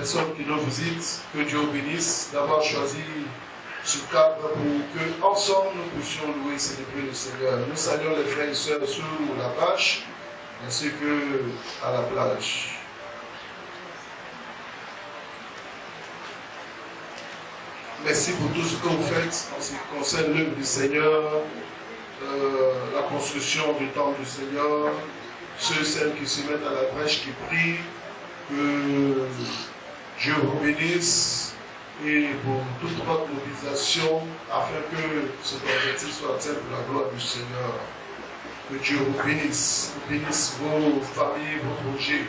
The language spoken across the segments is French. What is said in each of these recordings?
personnes qui nous visitent, que Dieu bénisse d'avoir choisi ce cadre pour que ensemble nous puissions louer et célébrer le Seigneur. Nous saluons les frères et sœurs sur la page ainsi que à la plage. Merci pour tout ce que vous faites en ce qui concerne l'œuvre du Seigneur, la construction du temple du Seigneur, ceux et celles qui se mettent à la brèche, qui prient, que Dieu vous bénisse et pour toute votre mobilisation afin que cet objectif soit atteint pour la gloire du Seigneur. Que Dieu vous bénisse vos familles, vos projets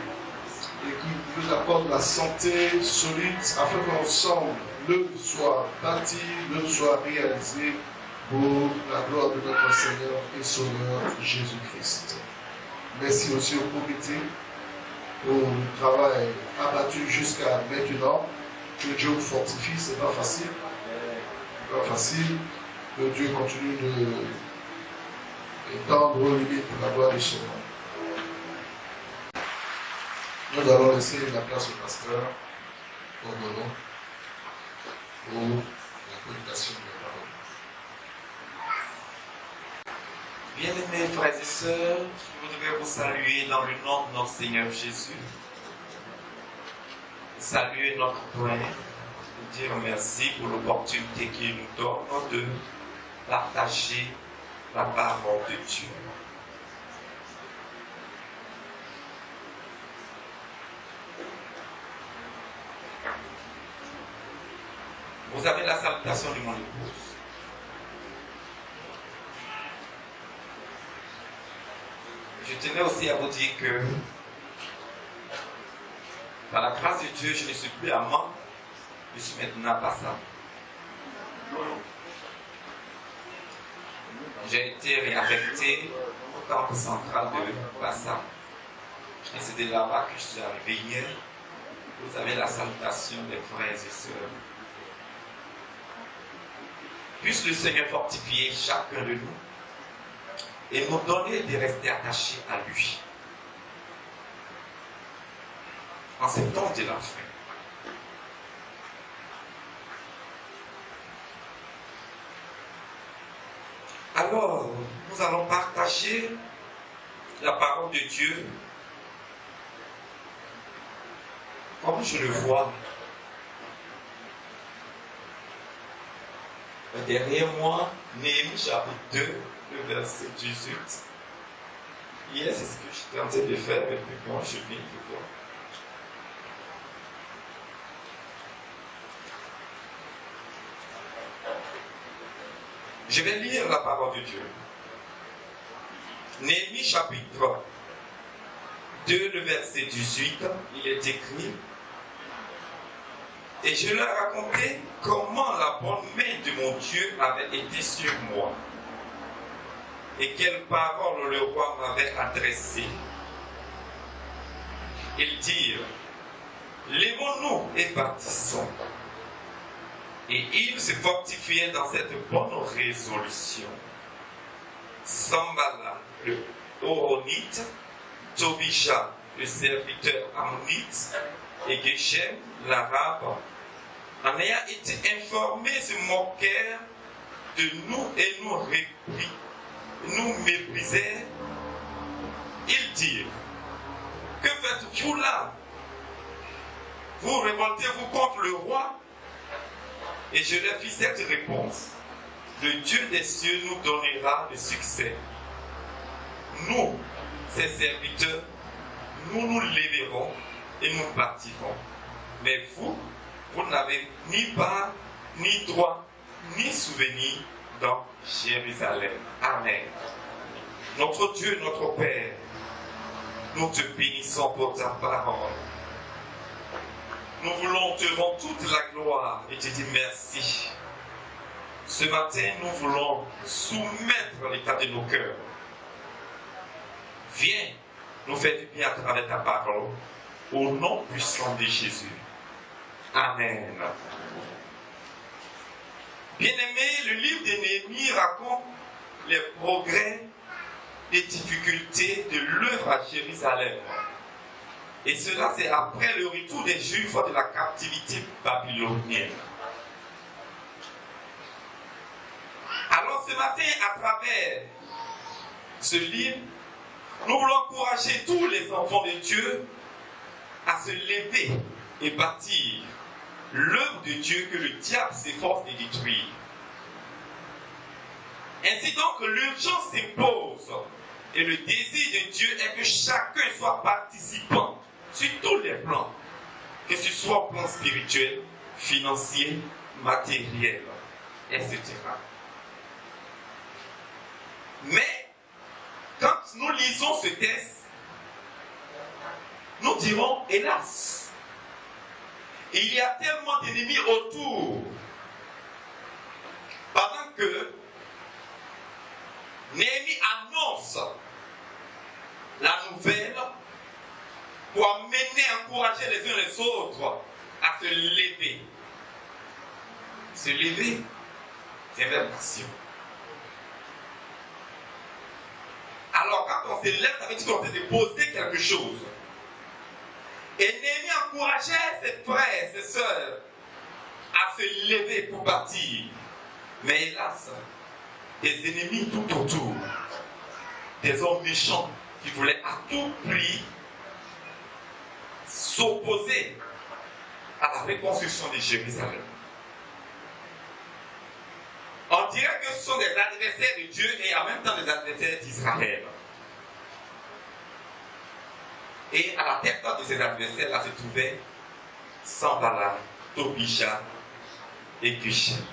et qu'il vous accorde la santé solide afin qu'ensemble l'œuvre soit bâtie, l'œuvre soit réalisée pour la gloire de notre Seigneur et Sauveur Jésus-Christ. Merci aussi au comité pour le travail abattu jusqu'à maintenant. Que Dieu vous fortifie, c'est pas facile. Pas facile. Que Dieu continue d'étendre vos limites pour la gloire du Seigneur. Nous allons laisser la place au pasteur pour la prédication de la parole. Bien-aimés frères et sœurs, je voudrais vous saluer dans le nom de notre Seigneur Jésus. Saluer notre Père, dire merci pour l'opportunité qu'il nous donne de partager la parole de Dieu. Vous avez la salutation de mon épouse. Je tenais aussi à vous dire que par la grâce de Dieu, je ne suis plus amant, je suis maintenant passant. J'ai été réaffecté au temple central de Passant. Et c'est de là-bas que je suis arrivé hier. Vous avez la salutation des frères et sœurs. Puisse le Seigneur fortifier chacun de nous et nous donner de rester attachés à lui. En ce temps de la fin. Alors, nous allons partager la parole de Dieu comme je le vois. Derrière moi, Néhémie chapitre 2, le verset 18. Hier, c'est ce que je tentais de faire, mais puis quand je viens de voir. Je vais lire la parole de Dieu. Néhémie chapitre 2, le verset 18, il est écrit: et je leur racontais comment la bonne main de mon Dieu avait été sur moi et quelles paroles le roi m'avait adressées. Ils dirent: lèvons-nous et bâtissons. Et ils se fortifiaient dans cette bonne résolution. Sambala, le Horonite, Tobija, le serviteur ammonite, et Geshem, l'arabe, en ayant été informés, se moquèrent de nous et nous méprisèrent. Ils dirent: que faites-vous là? Vous révoltez-vous contre le roi? Et je leur fis cette réponse: le Dieu des cieux nous donnera le succès. Nous, ses serviteurs, nous nous lèverons et nous bâtirons. Mais vous, vous n'avez ni part, ni droit, ni souvenir dans Jérusalem. Amen. Notre Dieu, notre Père, nous te bénissons pour ta parole. Nous voulons te rendre toute la gloire et te dire merci. Ce matin, nous voulons soumettre l'état de nos cœurs. Viens nous faire du bien à travers ta parole, au nom puissant de Jésus. Amen. Bien-aimés, le livre de Néhémie raconte les progrès, les difficultés de l'œuvre à Jérusalem. Et cela, c'est après le retour des Juifs de la captivité babylonienne. Alors ce matin, à travers ce livre, nous voulons encourager tous les enfants de Dieu à se lever et bâtir l'œuvre de Dieu que le diable s'efforce de détruire. Ainsi donc, l'urgence s'impose et le désir de Dieu est que chacun soit participant sur tous les plans, que ce soit au plan spirituel, financier, matériel, etc. Mais, quand nous lisons ce texte, nous dirons, hélas, il y a tellement d'ennemis autour, pendant que Néhémie annonce la nouvelle pour amener, encourager les uns les autres à se lever. Se lever, c'est un verbe action. Alors, quand on se lève, ça veut dire qu'on est en train de poser quelque chose. Et Néhémie encourageait ses frères, ses sœurs à se lever pour bâtir. Mais hélas, des ennemis tout autour, des hommes méchants qui voulaient à tout prix s'opposer à la reconstruction de Jérusalem. On dirait que ce sont des adversaires de Dieu et en même temps des adversaires d'Israël. Et à la tête de ces adversaires-là se trouvaient Sanballat, Tobija et Geshem.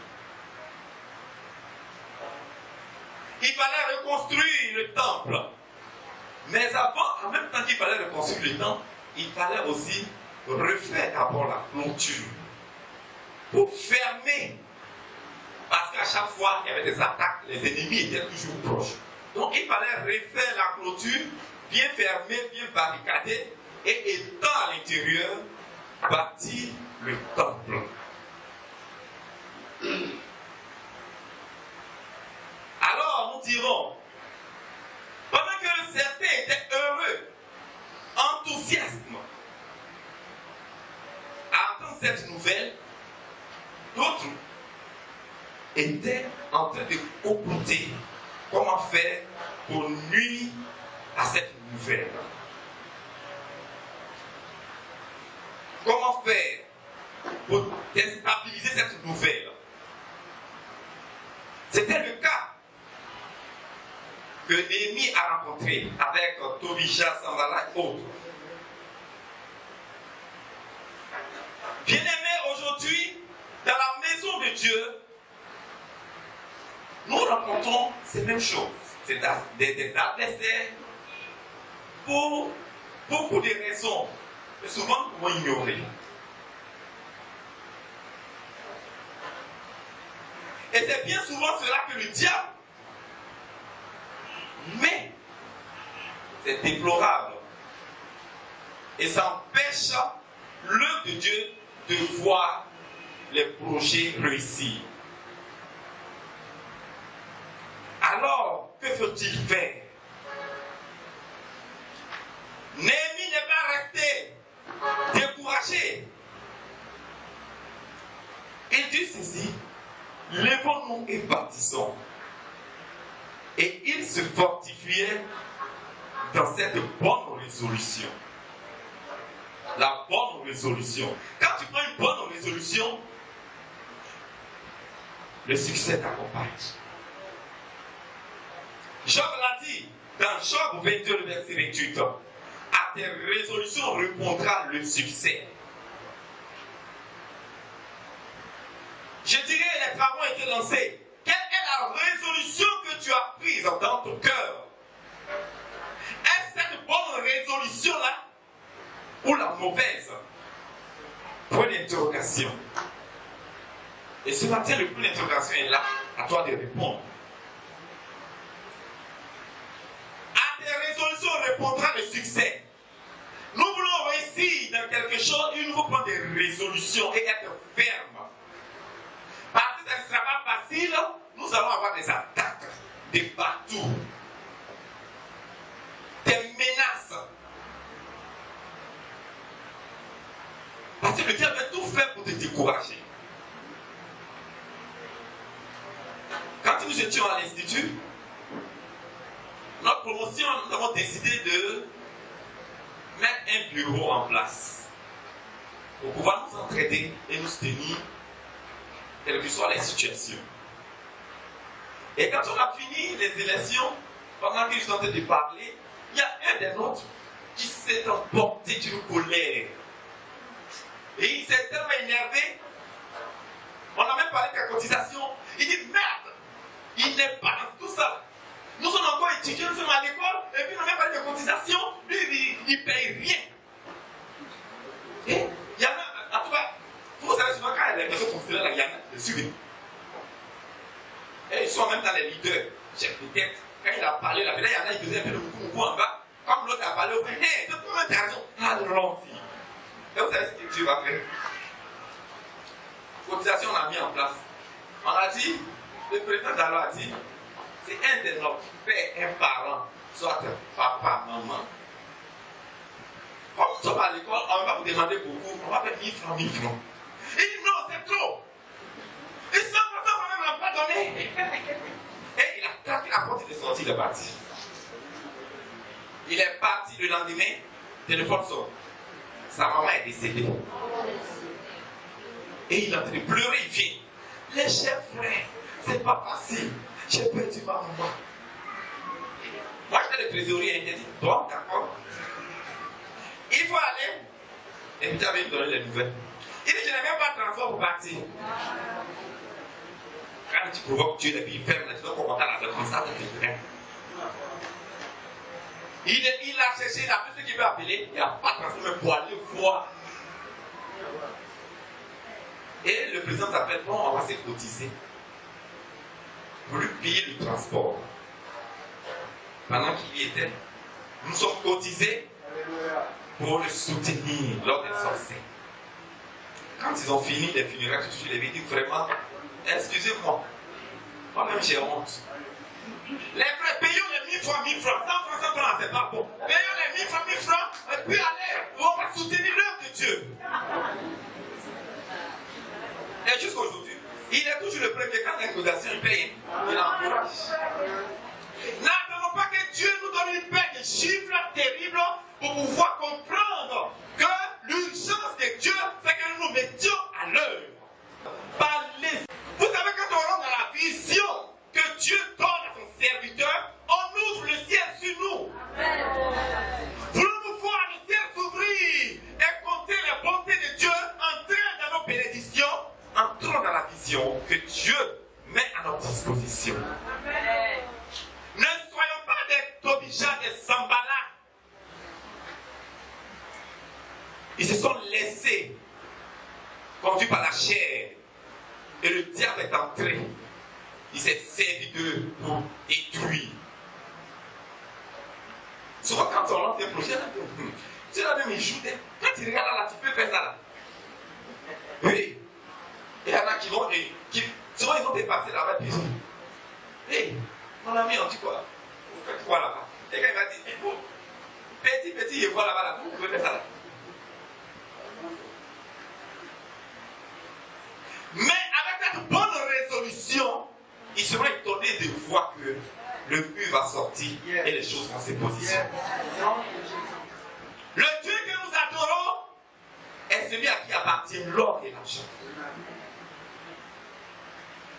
Il fallait reconstruire le temple. Mais avant, en même temps qu'il fallait reconstruire le temple, il fallait aussi refaire d'abord la clôture pour fermer. Parce qu'à chaque fois, il y avait des attaques, les ennemis étaient toujours proches. Donc il fallait refaire la clôture, bien fermée, bien barricadée, et étant à l'intérieur, bâtir le temple. Alors nous dirons, pendant que certains étaient heureux, enthousiastes à entendre cette nouvelle, d'autres étaient en train de comploter comment faire pour nuire à cette nouvelle. Comment faire pour déstabiliser cette nouvelle? C'était le cas que Néhémie a rencontré avec Tobija, Sanballat et autres. Bien-aimés, aujourd'hui, dans la maison de Dieu, nous rencontrons ces mêmes choses. C'est des adversaires pour beaucoup de raisons, mais souvent pour ignorer. Et c'est bien souvent cela que le diable met. C'est déplorable. Et ça empêche l'œuvre de Dieu de voir les projets réussir. Alors, que faut-il faire? Néhémie n'est pas resté découragé. Il dit ceci: levons-nous et bâtissons. Et il se fortifiait dans cette bonne résolution. La bonne résolution. Quand tu prends une bonne résolution, le succès t'accompagne. Job l'a dit dans Job 22, verset 28. À tes résolutions répondra le succès. Je dirais, les travaux ont été lancés. Quelle est la résolution que tu as prise dans ton cœur? Est-ce cette bonne résolution-là ou la mauvaise? Point d'interrogation. Et ce matin, le point d'interrogation est là, à toi de répondre. À tes résolutions répondra le succès. Nous voulons réussir dans quelque chose, il nous faut prendre des résolutions et être fermes. Parce que ça ne sera pas facile, nous allons avoir des attaques, des partout, des menaces. décourager. Quand nous étions à l'institut, notre promotion, nous avons décidé de mettre un bureau en place pour pouvoir nous entraider et nous soutenir, quelles que soient les situations. Et quand on a fini les élections, pendant que je suis en train de parler, il y a un des nôtres qui s'est emporté d'une colère. Et il s'est tellement énervé. On a même parlé de la cotisation. Il dit merde, il n'est pas dans tout ça. Nous sommes encore étudiants, nous sommes à l'école, et puis on a même parlé de cotisation. Lui, il ne paye rien. Et il y en a, en tout cas, vous savez souvent quand il y a des personnes fonctionnelles, il y en a des suivis. Et ils sont même dans les leaders. Chef de tête, quand il a parlé, là, il y en a, il faisait un peu de moukou en bas. Comme l'autre a parlé, on fait, hé, tu as raison. Ah non, si. Et vous savez ce que Dieu va faire. Cotisation, on a mis en place. On a dit, le président d'Allo a dit, c'est un de notre père, un parent, soit papa, maman. Comme nous sommes à l'école, on va vous demander beaucoup, on va faire 1000 francs, 1000 francs. Il dit non, c'est trop. Et 100% quand même, on n'a pas donné. Et il a claqué la porte, il est sorti, il est parti. Il est parti le lendemain, téléphone sonne. Sa maman est décédée. Et il est en train de pleurer, il vient. Les chers frères, c'est pas facile. J'ai perdu ma maman. Moi, j'étais le trésorier, il a dit, toi, d'accord. Il faut aller. Et puis, j'avais donné les nouvelles. Il dit, je n'ai même pas de transport pour partir. Quand tu provoques Dieu, et puis il ferme, tu dois commenter à la faire comme ça, tu fais. Il a cherché, il a fait ce qu'il veut appeler, il n'y a pas de transport pour aller voir. Et le président s'appelle, bon, on va se cotiser pour lui payer le transport. Pendant qu'il y était, nous sommes cotisés pour le soutenir lors des sorciers. Quand ils ont fini les funérailles, je lui ai dit vraiment, excusez-moi, moi-même j'ai honte. Les frères, payons les 1000 francs, 1000 francs, 100 francs, c'est pas bon. Payons les 1000 francs, 1000 francs, et puis allez, on va soutenir l'œuvre de Dieu. Et jusqu'à aujourd'hui, il est toujours le premier. Quand l'incausation il paye, il encourage. N'attendons pas que Dieu nous donne une paix de chiffres terribles pour pouvoir comprendre que l'urgence de Dieu, c'est que nous nous mettions à l'œuvre. Vous savez, quand on rentre dans la vision que Dieu donne à son serviteur, on ouvre le ciel sur nous. Voulons-nous voir le ciel s'ouvrir et compter les bontés de Dieu, entrer dans nos bénédictions? Entrons dans la vision que Dieu met à notre disposition. Amen. Ne soyons pas des Tobija, des Sambala. Ils se sont laissés conduits par la chair. Et le diable est entré. Il s'est servi d'eux pour détruire. Souvent quand on lance des projets, tu l'as même joué. Quand tu regardes là, tu peux faire ça là. Oui. Et il y en a qui vont, souvent ils ont dépassé là-bas, puis ils ont dit, hé, mon ami, on dit quoi? Vous faites quoi là-bas? Et quand il m'a dit, vous, petit, je vois là-bas, là, vous pouvez faire ça là. Mais avec cette bonne résolution, ils seront étonnés de voir que le mur va sortir et les choses vont se positionner. Le Dieu que nous adorons est celui à qui appartient l'or et l'argent.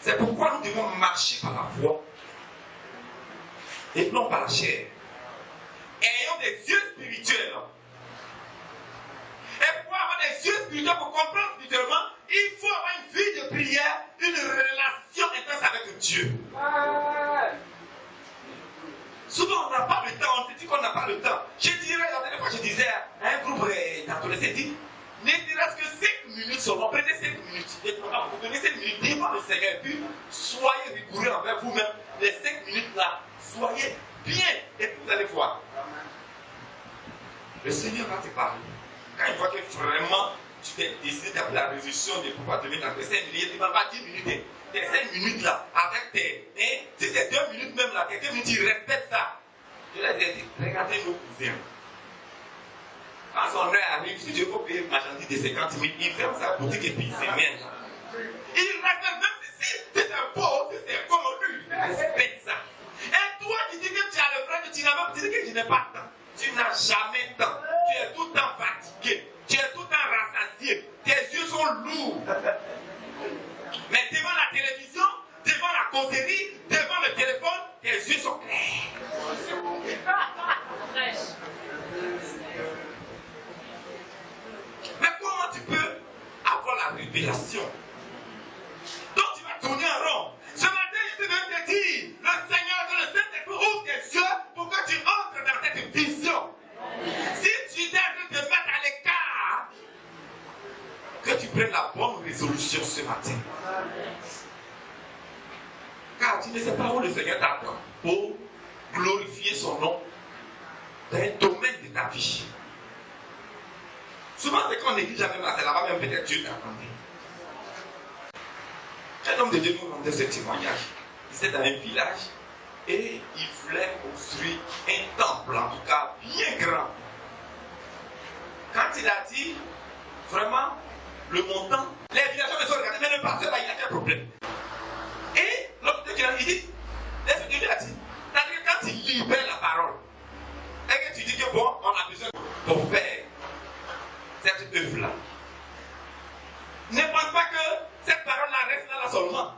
C'est pourquoi nous devons marcher par la foi et non par la chair. Ayons des yeux spirituels. Et pour avoir des yeux spirituels, pour comprendre spirituellement, il faut avoir une vie de prière, une relation intense avec Dieu. Souvent, on n'a pas le temps, on se dit qu'on n'a pas le temps. Je dirais, la dernière fois, je disais à un groupe d'adolescents, dit, ne serait-ce que 5 minutes seulement, prenez 5 minutes. Et vous prenez 5 minutes, dites par le Seigneur, et puis soyez rigoureux envers vous-même. Les 5 minutes là, soyez bien, et puis vous allez voir. Le Seigneur va te parler. Quand il voit que vraiment, tu t'es décidé d'avoir la résolution de pouvoir te mettre dans tes 5 minutes, il ne va pas 10 minutes. Tes 5 minutes là, avec tes. Si c'est 2 minutes même là, tes 2 minutes, ils respectent ça. Je les ai dit, regardez nos cousins. Quand son heure arrive, si Dieu faut payer une marchandise de 50 000, il ferme sa boutique et puis il se met là. Il respecte même si c'est un pauvre, si c'est comme lui, il respecte ça. Et toi qui dis que tu as le frère, tu n'as même dit que je n'ai pas de temps. Tu n'as jamais de temps. Tu es tout le temps fatigué. Tu es tout le temps rassasié. Tes yeux sont lourds. Mais devant la télévision, devant la causerie, devant le téléphone, tes yeux sont clairs. Mais comment tu peux avoir la révélation? Donc tu vas tourner en rond. Ce matin, je te viens te dire, le Seigneur de le Saint-Esprit ouvre tes yeux pour que tu entres dans cette vision. Si tu dois te mettre à l'écart, que tu prennes la bonne résolution ce matin. Car tu ne sais pas où le Seigneur t'attend pour glorifier son nom dans un domaine de ta vie. Souvent, c'est qu'on néglige jamais, mais c'est là-bas même peut-être Dieu t'attendait. Un homme de Dieu nous rendait ce témoignage. Il était dans un village et il voulait construire un temple, en tout cas bien grand. Quand il a dit vraiment le montant, les villageois ne sont regardés, mais le pasteur là, il a un problème. Et l'autre il dit, Dieu lui a dit, c'est-à-dire quand il libère la parole, et que tu dis que bon, on a besoin pour faire cette œuvre-là. Ne pense pas que cette parole-là reste là seulement.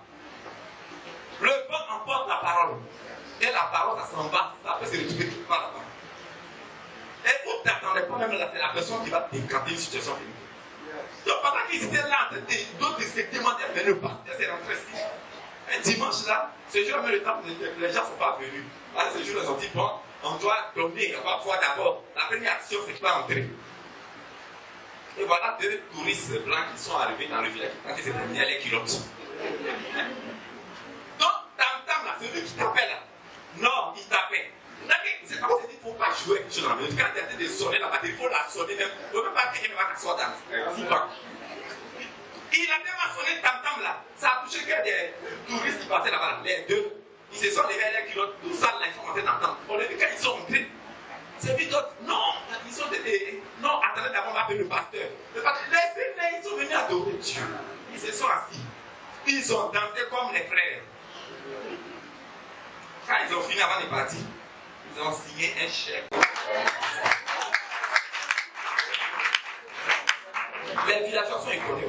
Le vent emporte la parole. Et la parole, ça s'en va, ça peut se retrouver par là-bas. Et où t'attendais pas même là, c'est la personne qui va décanter une situation féminine. Donc pendant qu'ils étaient là, d'autres se demandaient, mais le pasteur s'est rentré ici. Un dimanche là, ce jour-là, le temps, les gens ne sont pas venus. Alors ce jour-là, ils ont dit, bon, on doit donner, on va pouvoir d'abord. La première action, c'est qu'il va entrer. Et voilà deux touristes blancs qui sont arrivés dans le village quand ils se promenaient les culottes. Donc, tam-tam là, celui qui tapait là. Non, il tapait. C'est pas qu'il ne faut pas jouer quelque chose dans la maison. Quand il y a de sonner la batterie, il faut la sonner même. On ne peut pas dire qu'il va s'asseoir dans le banc. Il a tellement sonné tam-tam là. Ça a touché que des touristes qui passaient là-bas. Les deux, ils se sont levés les culottes. Tout ça là, ils sont rentrés dans le temps. Quand ils sont rentrés, c'est vite d'autres. Non, ils sont des. Non, attendez d'abord, on va appeler le pasteur. Le pasteur, laissez-les, ils sont venus adorer Dieu. Ils se sont assis. Ils ont dansé comme les frères. Quand ils ont fini avant de partir, ils ont signé un chèque. Les villageois sont éconnus.